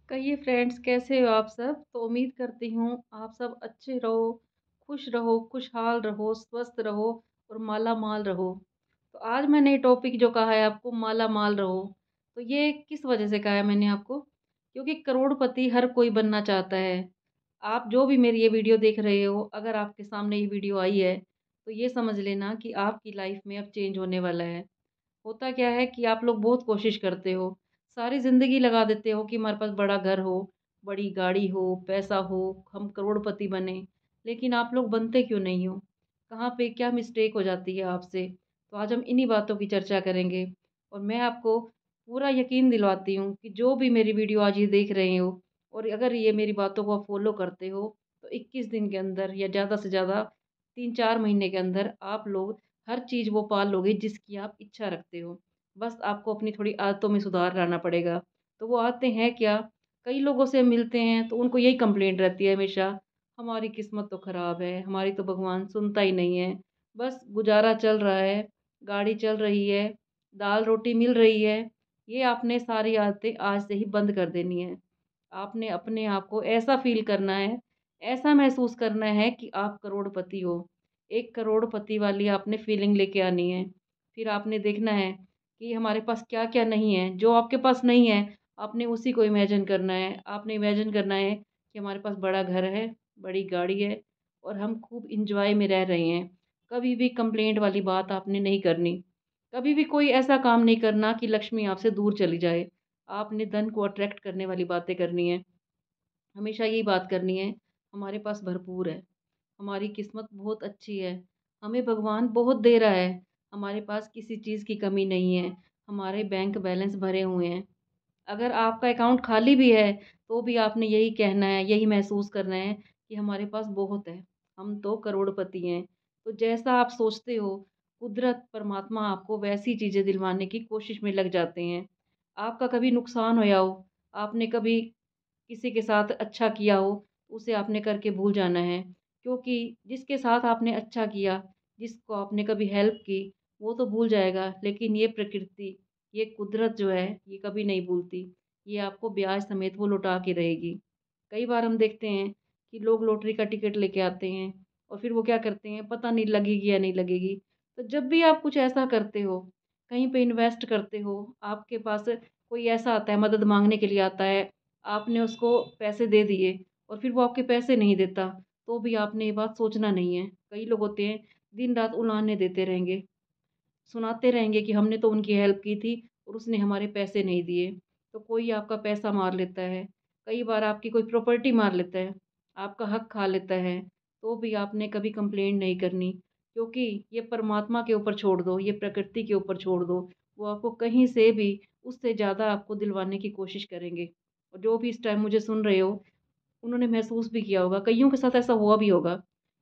कहिए फ्रेंड्स, कैसे हो आप सब। तो उम्मीद करती हूँ आप सब अच्छे रहो, खुशहाल रहो, स्वस्थ रहो और माला माल रहो। तो आज मैंने टॉपिक जो कहा है आपको, माला माल रहो। तो ये किस वजह से कहा है मैंने आपको, क्योंकि करोड़पति हर कोई बनना चाहता है। आप जो भी मेरी ये वीडियो देख रहे हो, अगर आपके सामने ये वीडियो आई है तो ये समझ लेना कि आपकी लाइफ में अब चेंज होने वाला है। होता क्या है कि आप लोग बहुत कोशिश करते हो, सारी ज़िंदगी लगा देते हो कि हमारे पास बड़ा घर हो, बड़ी गाड़ी हो, पैसा हो, हम करोड़पति बने। लेकिन आप लोग बनते क्यों नहीं हो? कहाँ पे क्या मिस्टेक हो जाती है आपसे? तो आज हम इन्हीं बातों की चर्चा करेंगे। और मैं आपको पूरा यकीन दिलवाती हूँ कि जो भी मेरी वीडियो आज ये देख रहे हो और अगर ये मेरी बातों को आप फॉलो करते हो, तो 21 दिन के अंदर या ज़्यादा से ज़्यादा 3-4 महीने के अंदर आप लोग हर चीज़ वो पा लोगे जिसकी आप इच्छा रखते हो। बस आपको अपनी थोड़ी आदतों में सुधार लाना पड़ेगा। तो वो आदतें हैं क्या? कई लोगों से मिलते हैं तो उनको यही कंप्लेंट रहती है हमेशा, हमारी किस्मत तो ख़राब है, हमारी तो भगवान सुनता ही नहीं है। बस गुज़ारा चल रहा है, गाड़ी चल रही है, दाल-रोटी मिल रही है। ये आपने सारी आदतें आज से ही बंद कर देनी है। आपने अपने आप को ऐसा फ़ील करना है, ऐसा महसूस करना है कि आप करोड़पति हो। एक करोड़पति वाली आपने फ़ीलिंग लेके आनी है। फिर आपने देखना है कि हमारे पास क्या-क्या नहीं है, जो आपके पास नहीं है, आपने उसी को इमेजिन करना है। आपने इमेजिन करना है कि हमारे पास बड़ा घर है, बड़ी गाड़ी है और हम खूब एन्जॉय में रह रहे हैं। कभी भी कंप्लेंट वाली बात आपने नहीं करनी। कभी भी कोई ऐसा काम नहीं करना कि लक्ष्मी आपसे दूर चली जाए। आपने धन को अट्रैक्ट करने वाली बातें करनी है। हमेशा यही बात करनी है, हमारे पास भरपूर है, हमारी किस्मत बहुत अच्छी है, हमें भगवान बहुत दे रहा है, हमारे पास किसी चीज़ की कमी नहीं है, हमारे बैंक बैलेंस भरे हुए हैं। अगर आपका अकाउंट खाली भी है, तो भी आपने यही कहना है, यही महसूस करना है कि हमारे पास बहुत है, हम तो करोड़पति हैं। तो जैसा आप सोचते हो, कुदरत, परमात्मा आपको वैसी चीज़ें दिलवाने की कोशिश में लग जाते हैं। आपका कभी नुकसान होया हो, आपने कभी किसी के साथ अच्छा किया हो, उसे आपने करके भूल जाना है। क्योंकि जिसके साथ आपने अच्छा किया, जिसको आपने कभी हेल्प की, वो तो भूल जाएगा, लेकिन ये प्रकृति, ये कुदरत जो है, ये कभी नहीं भूलती। ये आपको ब्याज समेत वो लौटा के रहेगी। कई बार हम देखते हैं कि लोग लॉटरी का टिकट लेके आते हैं और फिर वो क्या करते हैं, पता नहीं लगेगी या नहीं लगेगी। तो जब भी आप कुछ ऐसा करते हो, कहीं पे इन्वेस्ट करते हो, आपके पास कोई ऐसा आता है, मदद माँगने के लिए आता है, आपने उसको पैसे दे दिए और फिर वो आपके पैसे नहीं देता, तो भी आपने ये बात सोचना नहीं है। कई लोग होते हैं, दिन-रात उलाहने देते रहेंगे, सुनाते रहेंगे कि हमने तो उनकी हेल्प की थी और उसने हमारे पैसे नहीं दिए। तो कोई आपका पैसा मार लेता है, कई बार आपकी कोई प्रॉपर्टी मार लेता है, आपका हक खा लेता है, तो भी आपने कभी कंप्लेंट नहीं करनी, क्योंकि ये परमात्मा के ऊपर छोड़ दो, ये प्रकृति के ऊपर छोड़ दो। वो आपको कहीं से भी उससे ज़्यादा आपको दिलवाने की कोशिश करेंगे। और जो भी इस टाइम मुझे सुन रहे हो, उन्होंने महसूस भी किया होगा, कइयों के साथ ऐसा हुआ भी होगा,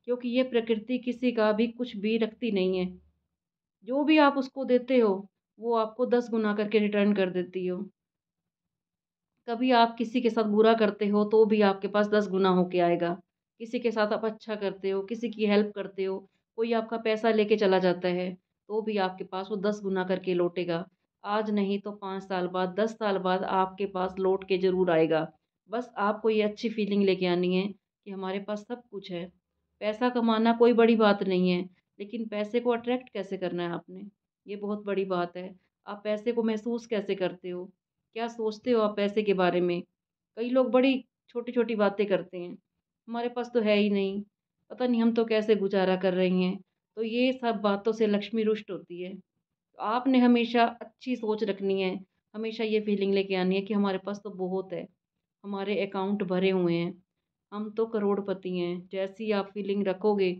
क्योंकि ये प्रकृति किसी का भी कुछ भी रखती नहीं है। जो भी आप उसको देते हो, वो आपको 10 गुना करके रिटर्न कर देती हो। कभी आप किसी के साथ बुरा करते हो, तो भी आपके पास 10 गुना होके आएगा। किसी के साथ आप अच्छा करते हो, किसी की हेल्प करते हो, कोई आपका पैसा लेके चला जाता है, तो भी आपके पास वो 10 गुना करके लौटेगा। आज नहीं तो 5 साल बाद, 10 साल बाद आपके पास लौट के ज़रूर आएगा। बस आपको ये अच्छी फीलिंग लेके आनी है कि हमारे पास सब कुछ है। पैसा कमाना कोई बड़ी बात नहीं है, लेकिन पैसे को अट्रैक्ट कैसे करना है आपने, ये बहुत बड़ी बात है। आप पैसे को महसूस कैसे करते हो? क्या सोचते हो आप पैसे के बारे में? कई लोग बड़ी छोटी-छोटी बातें करते हैं। हमारे पास तो है ही नहीं, पता नहीं हम तो कैसे गुज़ारा कर रही हैं। तो ये सब बातों से लक्ष्मी रुष्ट होती है। तो आपने हमेशा अच्छी सोच रखनी है, हमेशा ये फीलिंग लेके आनी है कि हमारे पास तो बहुत है, हमारे अकाउंट भरे हुए हैं, हम तो करोड़पति हैं। जैसी आप फीलिंग रखोगे,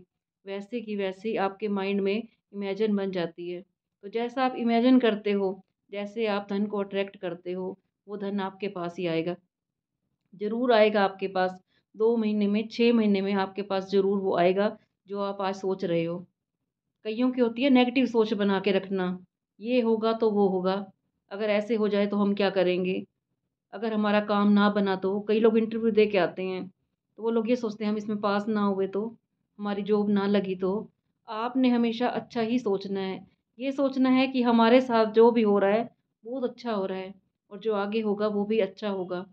वैसे की वैसी आपके माइंड में इमेजिन बन जाती है। तो जैसा आप इमेजिन करते हो, जैसे आप धन को अट्रैक्ट करते हो, वो धन आपके पास ही आएगा। ज़रूर आएगा आपके पास, 2 महीने में, 6 महीने में आपके पास ज़रूर वो आएगा, जो आप आज सोच रहे हो। कइयों की होती है नेगेटिव सोच बना के रखना, ये होगा तो वो होगा, अगर ऐसे हो जाए तो हम क्या करेंगे? अगर हमारा काम ना बना तो? कई लोग इंटरव्यू दे के आते हैं, तो वो लोग ये सोचते हैं हम इसमें पास ना हुए तो? हमारी जॉब ना लगी तो? आपने हमेशा अच्छा ही सोचना है। ये सोचना है कि हमारे साथ जो भी हो रहा है, बहुत अच्छा हो रहा है और जो आगे होगा वो भी अच्छा होगा।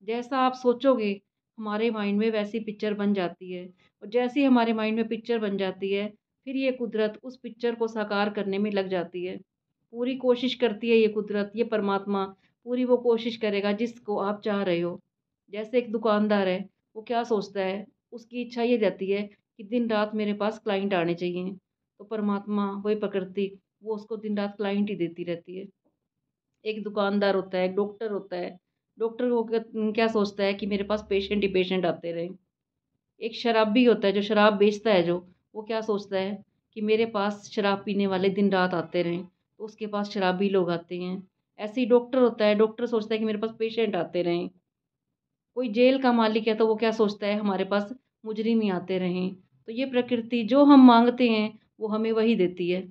जैसा आप सोचोगे हमारे माइंड में वैसी पिक्चर बन जाती है, और जैसे ही हमारे माइंड में पिक्चर बन जाती है, फिर ये कुदरत उस पिक्चर को साकार करने में लग जाती है। पूरी कोशिश करती है ये कुदरत, ये परमात्मा पूरी वो कोशिश करेगा जिसको आप चाह रहे हो। जैसे एक दुकानदार है, वो क्या सोचता है, उसकी इच्छा ये रहती है कि दिन रात मेरे पास क्लाइंट आने चाहिए, तो परमात्मा वही प्रकृति वो उसको दिन रात क्लाइंट ही देती रहती है। एक दुकानदार होता है, एक डॉक्टर होता है, डॉक्टर वो क्या क्या सोचता है कि मेरे पास पेशेंट ही पेशेंट आते रहें। एक शराबी होता है जो शराब बेचता है, जो वो क्या सोचता है कि मेरे पास शराब पीने वाले दिन रात आते रहें, तो उसके पास शराबी लोग आते हैं। ऐसे ही डॉक्टर होता है, डॉक्टर सोचता है कि मेरे पास पेशेंट आते रहें। कोई जेल का मालिक है तो वो क्या सोचता है हमारे पास मुजरिम ही आते रहें। तो ये प्रकृति जो हम मांगते हैं वो हमें वही देती है।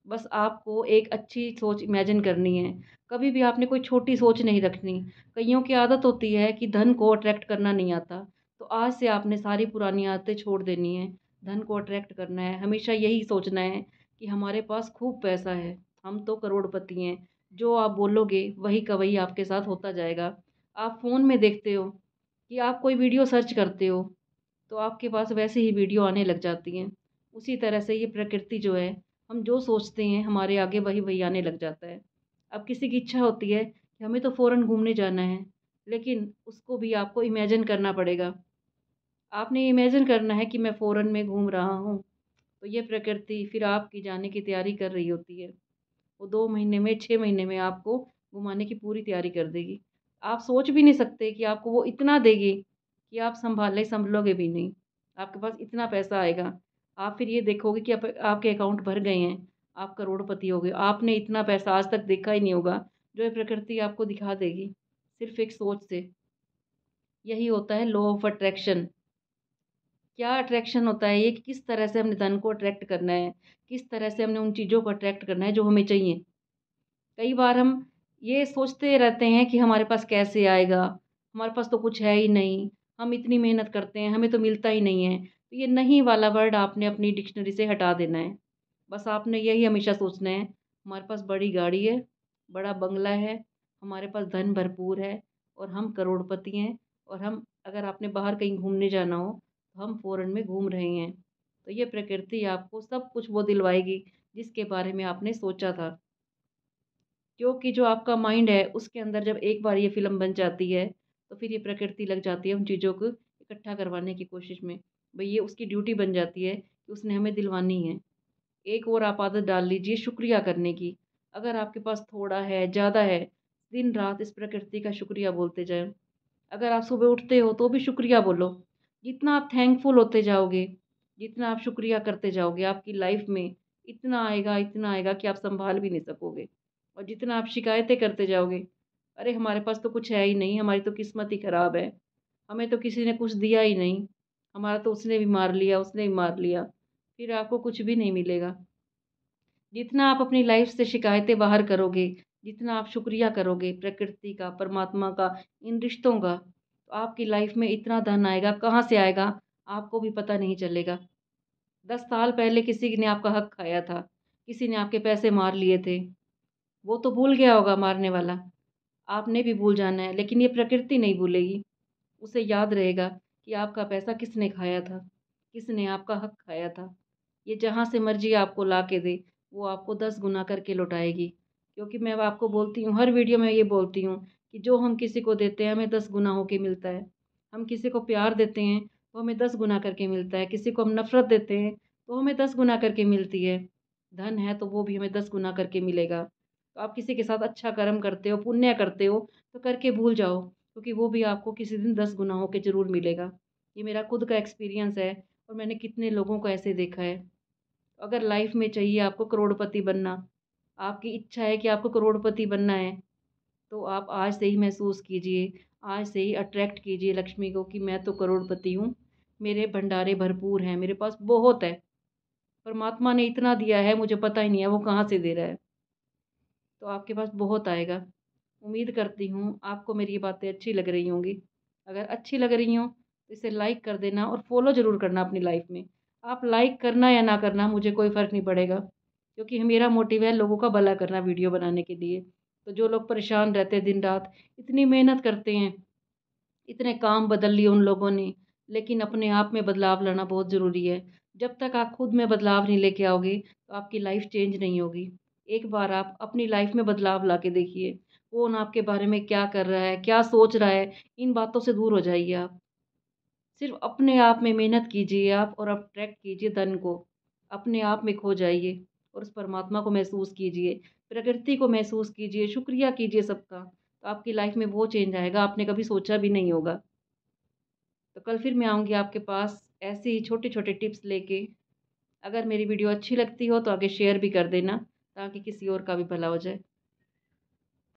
बस आपको एक अच्छी सोच इमेजिन करनी है। कभी भी आपने कोई छोटी सोच नहीं रखनी। कईयों की आदत होती है कि धन को अट्रैक्ट करना नहीं आता, तो आज से आपने सारी पुरानी आदतें छोड़ देनी है। धन को अट्रैक्ट करना है, हमेशा यही सोचना है कि हमारे पास खूब पैसा है, हम तो करोड़पति हैं। जो आप बोलोगे वही का वही आपके साथ होता जाएगा। आप फ़ोन में देखते हो कि आप कोई वीडियो सर्च करते हो, तो आपके पास वैसे ही वीडियो आने लग जाती हैं। उसी तरह से ये प्रकृति जो है, हम जो सोचते हैं हमारे आगे वही वही आने लग जाता है। अब किसी की इच्छा होती है कि हमें तो फ़ॉरेन घूमने जाना है, लेकिन उसको भी आपको इमेजिन करना पड़ेगा। आपने इमेजिन करना है कि मैं फ़ॉरेन में घूम रहा हूँ, तो ये प्रकृति फिर आपकी जाने की तैयारी कर रही होती है। वो 2 महीने में, 6 महीने में आपको घुमाने की पूरी तैयारी कर देगी। आप सोच भी नहीं सकते कि आपको वो इतना देगी कि आप सँभलोगे भी नहीं। आपके पास इतना पैसा आएगा। आप फिर ये देखोगे कि आपके अकाउंट भर गए हैं, आप करोड़पति हो गए। आपने इतना पैसा आज तक देखा ही नहीं होगा, जो ये प्रकृति आपको दिखा देगी, सिर्फ़ एक सोच से। यही होता है लॉ ऑफ अट्रैक्शन। क्या अट्रैक्शन होता है ये कि किस तरह से हमने धन को अट्रैक्ट करना है, किस तरह से हमने उन चीज़ों को अट्रैक्ट करना है जो हमें चाहिए। कई बार हम ये सोचते रहते हैं कि हमारे पास कैसे आएगा, हमारे पास तो कुछ है ही नहीं, हम इतनी मेहनत करते हैं, हमें तो मिलता ही नहीं है। तो ये नहीं वाला वर्ड आपने अपनी डिक्शनरी से हटा देना है। बस आपने यही हमेशा सोचना है, हमारे पास बड़ी गाड़ी है, बड़ा बंगला है, हमारे पास धन भरपूर है और हम करोड़पति हैं, और हम अगर आपने बाहर कहीं घूमने जाना हो, तो हम फ़ॉरेन में घूम रहे हैं। तो ये प्रकृति आपको सब कुछ वो दिलवाएगी जिसके बारे में आपने सोचा था। क्योंकि जो आपका माइंड है उसके अंदर जब एक बार ये फ़िल्म बन जाती है, तो फिर ये प्रकृति लग जाती है उन चीज़ों को इकट्ठा करवाने की कोशिश में। भई ये उसकी ड्यूटी बन जाती है कि उसने हमें दिलवानी है। एक और आप आदत डाल लीजिए शुक्रिया करने की। अगर आपके पास थोड़ा है, ज़्यादा है, दिन-रात इस प्रकृति का शुक्रिया बोलते जाएँ। अगर आप सुबह उठते हो तो भी शुक्रिया बोलो। जितना आप थैंकफुल होते जाओगे, जितना आप शुक्रिया करते जाओगे, आपकी लाइफ़ में इतना आएगा कि आप सँभाल भी नहीं सकोगे। और जितना आप शिकायतें करते जाओगे, अरे हमारे पास तो कुछ है ही नहीं, हमारी तो किस्मत ही ख़राब है, हमें तो किसी ने कुछ दिया ही नहीं, हमारा तो उसने भी मार लिया, उसने भी मार लिया, फिर आपको कुछ भी नहीं मिलेगा। जितना आप अपनी लाइफ़ से शिकायतें बाहर करोगे, जितना आप शुक्रिया करोगे प्रकृति का, परमात्मा का, इन रिश्तों का, तो आपकी लाइफ़ में इतना धन आएगा, कहाँ से आएगा, आपको भी पता नहीं चलेगा। 10 साल पहले किसी ने आपका हक खाया था, किसी ने आपके पैसे मार लिए थे, वो तो भूल गया होगा मारने वाला, आपने भी भूल जाना है, लेकिन ये प्रकृति नहीं भूलेगी। उसे याद रहेगा कि आपका पैसा किसने खाया था, किसने आपका हक खाया था। ये जहाँ से मर्ज़ी आपको ला के दे, वो आपको 10 गुना करके लौटाएगी। क्योंकि मैं अब आपको बोलती हूँ, हर वीडियो में ये बोलती हूँ कि जो हम किसी को देते हैं, हमें 10 गुना होके मिलता है। हम किसी को प्यार देते हैं, तो हमें 10 गुना करके मिलता है। किसी को हम नफ़रत देते हैं, तो हमें 10 गुना करके मिलती है। धन है, तो वो भी हमें 10 गुना करके मिलेगा। तो आप किसी के साथ अच्छा कर्म करते हो, पुण्य करते हो, तो करके भूल जाओ, क्योंकि वो भी आपको किसी दिन 10 गुना होके ज़रूर मिलेगा। ये मेरा खुद का एक्सपीरियंस है और मैंने कितने लोगों को ऐसे देखा है। अगर लाइफ़ में चाहिए आपको करोड़पति बनना, आपकी इच्छा है कि आपको करोड़पति बनना है, तो आप आज से ही महसूस कीजिए, आज से ही अट्रैक्ट कीजिए लक्ष्मी को कि मैं तो करोड़पति हूँ, मेरे भंडारे भरपूर हैं, मेरे पास बहुत है। परमात्मा ने इतना दिया है, मुझे पता ही नहीं है वो कहाँ से दे रहा है। तो आपके पास बहुत आएगा। उम्मीद करती हूँ आपको मेरी ये बातें अच्छी लग रही होंगी। अगर अच्छी लग रही हों तो इसे लाइक कर देना और फॉलो ज़रूर करना अपनी लाइफ में। आप लाइक करना या ना करना मुझे कोई फ़र्क नहीं पड़ेगा, क्योंकि मेरा मोटिव है लोगों का भला करना वीडियो बनाने के लिए। तो जो लोग परेशान रहते हैं दिन रात, इतनी मेहनत करते हैं, इतने काम बदल लिए उन लोगों ने, लेकिन अपने आप में बदलाव लाना बहुत ज़रूरी है। जब तक आप खुद में बदलाव नहीं लेके आओगे, तो आपकी लाइफ चेंज नहीं होगी। एक बार आप अपनी लाइफ में बदलाव ला के देखिए, कौन आपके बारे में क्या कर रहा है, क्या सोच रहा है, इन बातों से दूर हो जाइए आप। सिर्फ अपने आप में मेहनत कीजिए आप और अट्रैक्ट कीजिए धन को। अपने आप में खो जाइए और उस परमात्मा को महसूस कीजिए, प्रकृति को महसूस कीजिए, शुक्रिया कीजिए सबका। तो आपकी लाइफ में वो चेंज आएगा, आपने कभी सोचा भी नहीं होगा। तो कल फिर मैं आऊँगी आपके पास ऐसे ही छोटे-छोटे टिप्स लेके। अगर मेरी वीडियो अच्छी लगती हो तो आगे शेयर भी कर देना, ताकि किसी और का भी भला हो जाए।